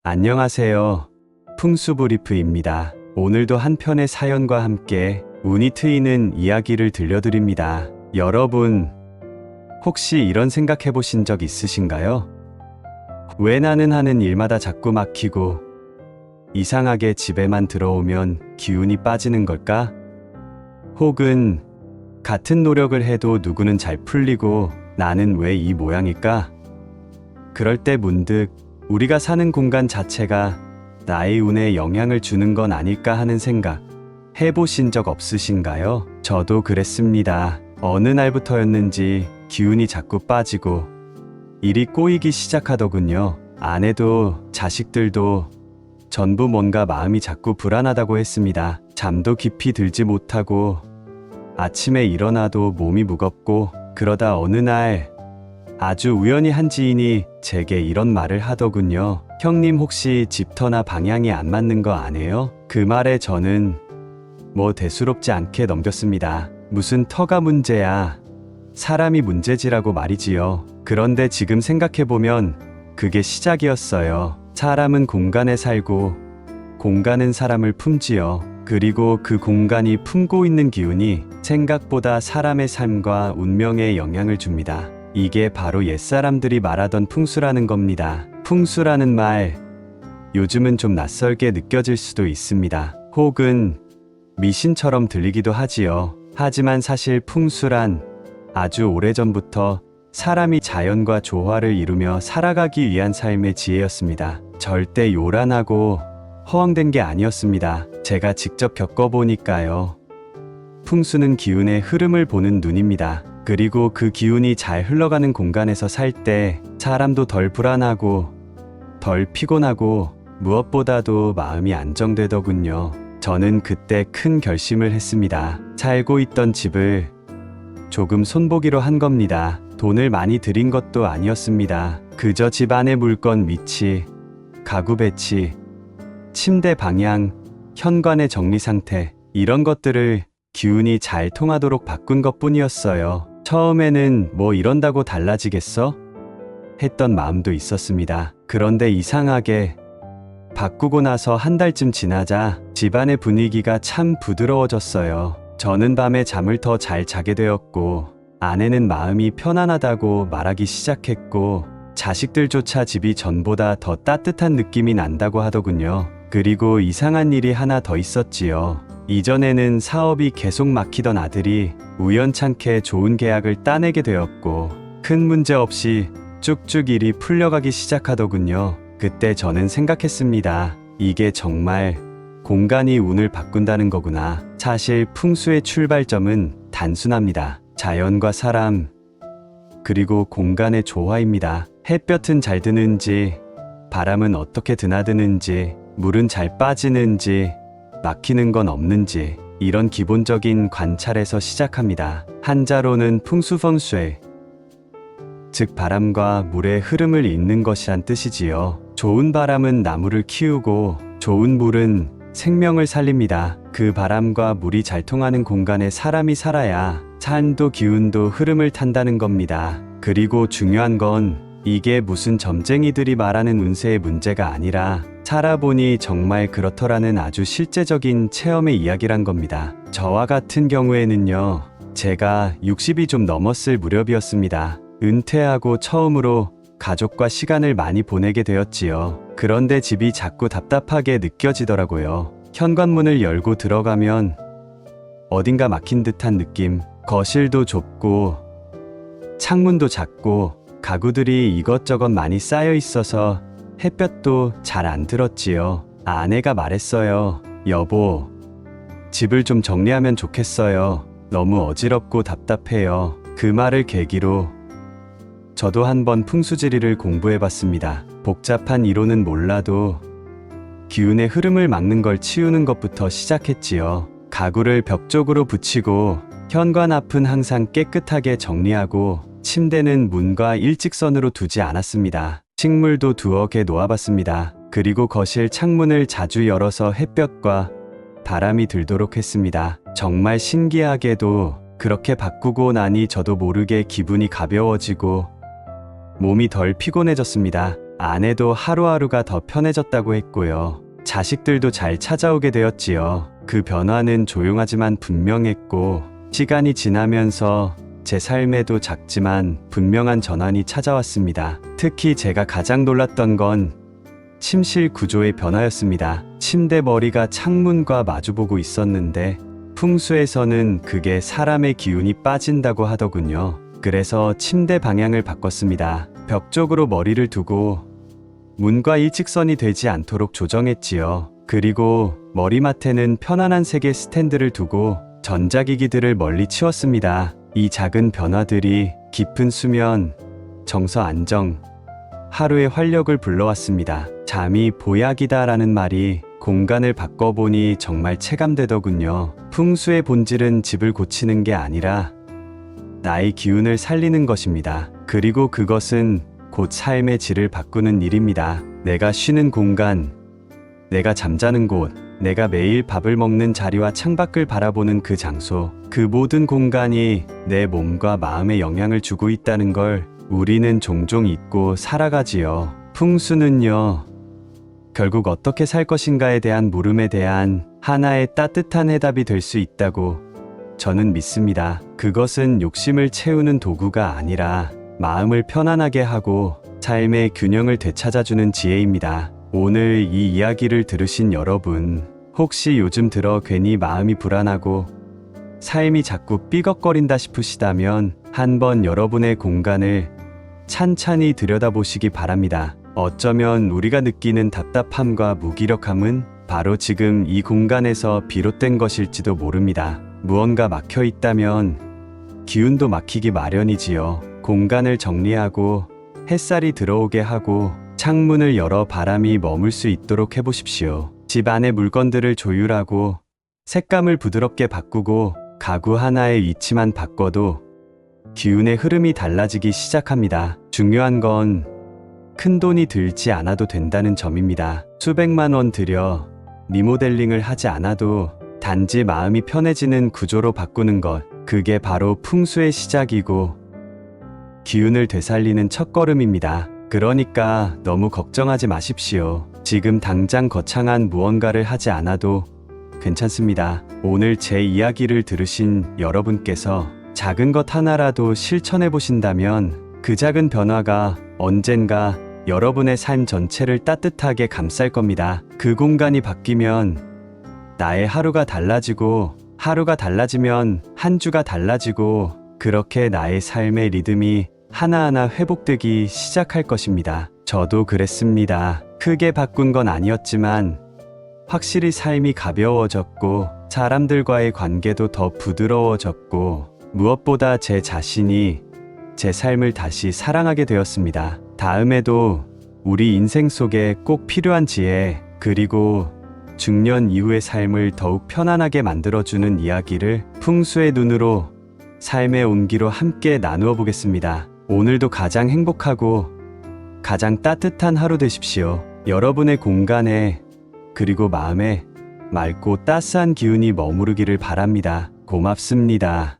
안녕하세요. 풍수브리프입니다. 오늘도 한 편의 사연과 함께 운이 트이는 이야기를 들려드립니다. 여러분, 혹시 이런 생각해 보신 적 있으신가요? 왜 나는 하는 일마다 자꾸 막히고 이상하게 집에만 들어오면 기운이 빠지는 걸까? 혹은 같은 노력을 해도 누구는 잘 풀리고 나는 왜 이 모양일까? 그럴 때 문득 우리가 사는 공간 자체가 나의 운에 영향을 주는 건 아닐까 하는 생각 해보신 적 없으신가요? 저도 그랬습니다. 어느 날부터였는지 기운이 자꾸 빠지고 일이 꼬이기 시작하더군요. 아내도 자식들도 전부 뭔가 마음이 자꾸 불안하다고 했습니다. 잠도 깊이 들지 못하고 아침에 일어나도 몸이 무겁고 그러다 어느 날 아주 우연히 한 지인이 제게 이런 말을 하더군요. 형님 혹시 집터나 방향이 안 맞는 거 아네요? 그 말에 저는 뭐 대수롭지 않게 넘겼습니다. 무슨 터가 문제야. 사람이 문제지라고 말이지요. 그런데 지금 생각해보면 그게 시작이었어요. 사람은 공간에 살고 공간은 사람을 품지요. 그리고 그 공간이 품고 있는 기운이 생각보다 사람의 삶과 운명에 영향을 줍니다. 이게 바로 옛사람들이 말하던 풍수라는 겁니다. 풍수라는 말, 요즘은 좀 낯설게 느껴질 수도 있습니다. 혹은 미신처럼 들리기도 하지요. 하지만 사실 풍수란 아주 오래전부터 사람이 자연과 조화를 이루며 살아가기 위한 삶의 지혜였습니다. 절대 요란하고 허황된 게 아니었습니다. 제가 직접 겪어보니까요. 풍수는 기운의 흐름을 보는 눈입니다. 그리고 그 기운이 잘 흘러가는 공간에서 살 때 사람도 덜 불안하고 덜 피곤하고 무엇보다도 마음이 안정되더군요. 저는 그때 큰 결심을 했습니다. 살고 있던 집을 조금 손보기로 한 겁니다. 돈을 많이 들인 것도 아니었습니다. 그저 집 안의 물건 위치, 가구 배치, 침대 방향, 현관의 정리 상태 이런 것들을 기운이 잘 통하도록 바꾼 것 뿐이었어요. 처음에는 뭐 이런다고 달라지겠어? 했던 마음도 있었습니다. 그런데 이상하게 바꾸고 나서 한 달쯤 지나자 집안의 분위기가 참 부드러워졌어요. 저는 밤에 잠을 더 잘 자게 되었고 아내는 마음이 편안하다고 말하기 시작했고 자식들조차 집이 전보다 더 따뜻한 느낌이 난다고 하더군요. 그리고 이상한 일이 하나 더 있었지요. 이전에는 사업이 계속 막히던 아들이 우연찮게 좋은 계약을 따내게 되었고 큰 문제 없이 쭉쭉 일이 풀려가기 시작하더군요. 그때 저는 생각했습니다. 이게 정말 공간이 운을 바꾼다는 거구나. 사실 풍수의 출발점은 단순합니다. 자연과 사람, 그리고 공간의 조화입니다. 햇볕은 잘 드는지, 바람은 어떻게 드나드는지, 물은 잘 빠지는지, 막히는 건 없는지 이런 기본적인 관찰에서 시작합니다. 한자로는 풍수펑수이, 즉 바람과 물의 흐름을 잇는 것이란 뜻이지요. 좋은 바람은 나무를 키우고 좋은 물은 생명을 살립니다. 그 바람과 물이 잘 통하는 공간에 사람이 살아야 산도 기운도 흐름을 탄다는 겁니다. 그리고 중요한 건 이게 무슨 점쟁이들이 말하는 운세의 문제가 아니라 살아보니 정말 그렇더라는 아주 실제적인 체험의 이야기란 겁니다. 저와 같은 경우에는요. 제가 60이 좀 넘었을 무렵이었습니다. 은퇴하고 처음으로 가족과 시간을 많이 보내게 되었지요. 그런데 집이 자꾸 답답하게 느껴지더라고요. 현관문을 열고 들어가면 어딘가 막힌 듯한 느낌, 거실도 좁고 창문도 작고 가구들이 이것저것 많이 쌓여 있어서 햇볕도 잘 안 들었지요. 아내가 말했어요. 여보, 집을 좀 정리하면 좋겠어요. 너무 어지럽고 답답해요. 그 말을 계기로 저도 한번 풍수지리를 공부해봤습니다. 복잡한 이론은 몰라도 기운의 흐름을 막는 걸 치우는 것부터 시작했지요. 가구를 벽 쪽으로 붙이고 현관 앞은 항상 깨끗하게 정리하고 침대는 문과 일직선으로 두지 않았습니다. 식물도 두어 개 놓아봤습니다. 그리고 거실 창문을 자주 열어서 햇볕과 바람이 들도록 했습니다. 정말 신기하게도 그렇게 바꾸고 나니 저도 모르게 기분이 가벼워지고 몸이 덜 피곤해졌습니다. 아내도 하루하루가 더 편해졌다고 했고요. 자식들도 잘 찾아오게 되었지요. 그 변화는 조용하지만 분명했고, 시간이 지나면서 제 삶에도 작지만 분명한 전환이 찾아왔습니다. 특히 제가 가장 놀랐던 건 침실 구조의 변화였습니다. 침대 머리가 창문과 마주보고 있었는데 풍수에서는 그게 사람의 기운이 빠진다고 하더군요. 그래서 침대 방향을 바꿨습니다. 벽 쪽으로 머리를 두고 문과 일직선이 되지 않도록 조정했지요. 그리고 머리맡에는 편안한 색의 스탠드를 두고 전자기기들을 멀리 치웠습니다. 이 작은 변화들이 깊은 수면, 정서 안정, 하루의 활력을 불러왔습니다. 잠이 보약이다라는 말이 공간을 바꿔보니 정말 체감되더군요. 풍수의 본질은 집을 고치는 게 아니라 나의 기운을 살리는 것입니다. 그리고 그것은 곧 삶의 질을 바꾸는 일입니다. 내가 쉬는 공간, 내가 잠자는 곳, 내가 매일 밥을 먹는 자리와 창밖을 바라보는 그 장소, 그 모든 공간이 내 몸과 마음에 영향을 주고 있다는 걸 우리는 종종 잊고 살아가지요. 풍수는요, 결국 어떻게 살 것인가에 대한 물음에 대한 하나의 따뜻한 해답이 될 수 있다고 저는 믿습니다. 그것은 욕심을 채우는 도구가 아니라 마음을 편안하게 하고 삶의 균형을 되찾아주는 지혜입니다. 오늘 이 이야기를 들으신 여러분, 혹시 요즘 들어 괜히 마음이 불안하고 삶이 자꾸 삐걱거린다 싶으시다면 한번 여러분의 공간을 찬찬히 들여다보시기 바랍니다. 어쩌면 우리가 느끼는 답답함과 무기력함은 바로 지금 이 공간에서 비롯된 것일지도 모릅니다. 무언가 막혀 있다면 기운도 막히기 마련이지요. 공간을 정리하고 햇살이 들어오게 하고 창문을 열어 바람이 머물 수 있도록 해보십시오. 집 안의 물건들을 조율하고 색감을 부드럽게 바꾸고 가구 하나의 위치만 바꿔도 기운의 흐름이 달라지기 시작합니다. 중요한 건 큰 돈이 들지 않아도 된다는 점입니다. 수백만 원 들여 리모델링을 하지 않아도 단지 마음이 편해지는 구조로 바꾸는 것, 그게 바로 풍수의 시작이고 기운을 되살리는 첫걸음입니다. 그러니까 너무 걱정하지 마십시오. 지금 당장 거창한 무언가를 하지 않아도 괜찮습니다. 오늘 제 이야기를 들으신 여러분께서 작은 것 하나라도 실천해 보신다면 그 작은 변화가 언젠가 여러분의 삶 전체를 따뜻하게 감쌀 겁니다. 그 공간이 바뀌면 나의 하루가 달라지고, 하루가 달라지면 한 주가 달라지고, 그렇게 나의 삶의 리듬이 하나하나 회복되기 시작할 것입니다. 저도 그랬습니다. 크게 바꾼 건 아니었지만 확실히 삶이 가벼워졌고 사람들과의 관계도 더 부드러워졌고 무엇보다 제 자신이 제 삶을 다시 사랑하게 되었습니다. 다음에도 우리 인생 속에 꼭 필요한 지혜, 그리고 중년 이후의 삶을 더욱 편안하게 만들어주는 이야기를 풍수의 눈으로 삶의 온기로 함께 나누어 보겠습니다. 오늘도 가장 행복하고 가장 따뜻한 하루 되십시오. 여러분의 공간에 그리고 마음에 맑고 따스한 기운이 머무르기를 바랍니다. 고맙습니다.